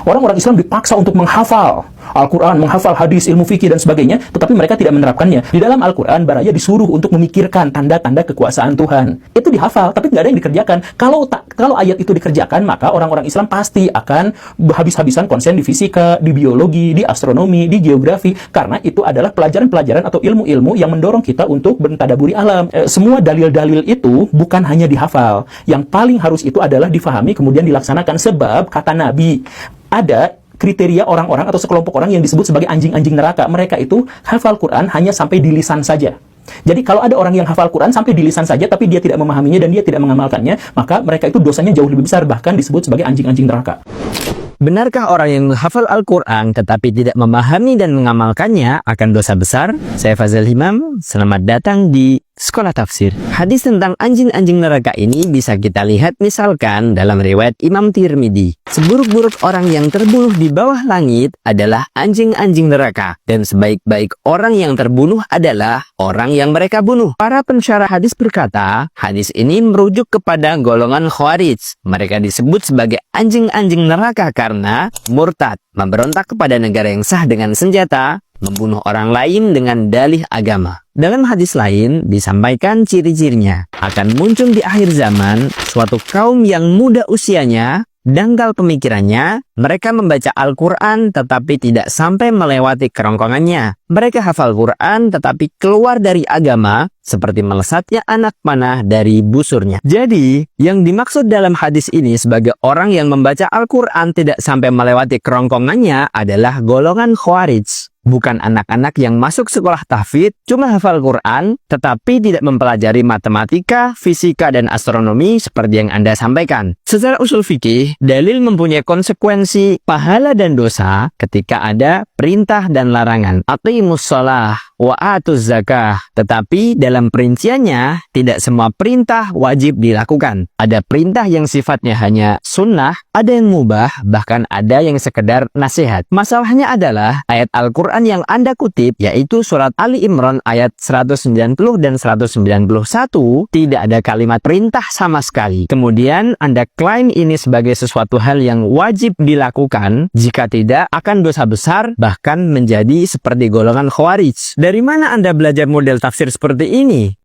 Orang-orang Islam dipaksa untuk menghafal Al-Quran, menghafal hadis, ilmu fikih, dan sebagainya, tetapi mereka tidak menerapkannya. Di dalam Al-Quran, baraya disuruh untuk memikirkan tanda-tanda kekuasaan Tuhan. Itu dihafal, tapi nggak ada yang dikerjakan. Kalau ayat itu dikerjakan, maka orang-orang Islam pasti akan habis-habisan konsen di fisika, di biologi, di astronomi, di geografi, karena itu adalah pelajaran-pelajaran atau ilmu-ilmu yang mendorong kita untuk bertadaburi alam. Semua dalil-dalil itu bukan hanya dihafal. Yang paling harus itu adalah difahami kemudian dilaksanakan, sebab kata Nabi, ada kriteria orang-orang atau sekelompok orang yang disebut sebagai anjing-anjing neraka. Mereka itu hafal Quran hanya sampai di lisan saja. Jadi kalau ada orang yang hafal Quran sampai di lisan saja, tapi dia tidak memahaminya dan dia tidak mengamalkannya, maka mereka itu dosanya jauh lebih besar, bahkan disebut sebagai anjing-anjing neraka. Benarkah orang yang menghafal Al-Quran tetapi tidak memahami dan mengamalkannya akan dosa besar? Saya Fazal Himam, selamat datang di Sekolah Tafsir. Hadis tentang anjing-anjing neraka ini bisa kita lihat misalkan dalam riwayat Imam Tirmidzi. Seburuk-buruk orang yang terbunuh di bawah langit adalah anjing-anjing neraka, dan sebaik-baik orang yang terbunuh adalah orang yang mereka bunuh. Para pensyarah hadis berkata, hadis ini merujuk kepada golongan Khawarij. Mereka disebut sebagai anjing-anjing neraka karena murtad, memberontak kepada negara yang sah dengan senjata, membunuh orang lain dengan dalih agama. Dalam hadis lain disampaikan ciri-cirinya. Akan muncul di akhir zaman suatu kaum yang muda usianya, dangkal pemikirannya, mereka membaca Al-Quran tetapi tidak sampai melewati kerongkongannya. Mereka hafal Quran tetapi keluar dari agama seperti melesatnya anak panah dari busurnya. Jadi, yang dimaksud dalam hadis ini sebagai orang yang membaca Al-Quran tidak sampai melewati kerongkongannya adalah golongan Khawarij. Bukan anak-anak yang masuk sekolah tahfidz, cuma hafal Quran, tetapi tidak mempelajari matematika, fisika, dan astronomi seperti yang Anda sampaikan. Secara usul fikih, dalil mempunyai konsekuensi pahala dan dosa ketika ada perintah dan larangan. Aqimus shalah wa atuz zakah. Tetapi dalam perinciannya, tidak semua perintah wajib dilakukan. Ada perintah yang sifatnya hanya sunnah, ada yang mubah, bahkan ada yang sekedar nasihat. Masalahnya adalah ayat Al-Quran yang Anda kutip, yaitu surat Ali Imran ayat 190 dan 191, tidak ada kalimat perintah sama sekali. Kemudian Anda klaim ini sebagai sesuatu hal yang wajib dilakukan, jika tidak akan dosa besar, bahkan menjadi seperti golongan Khawarij. Dari mana Anda belajar model tafsir seperti ini?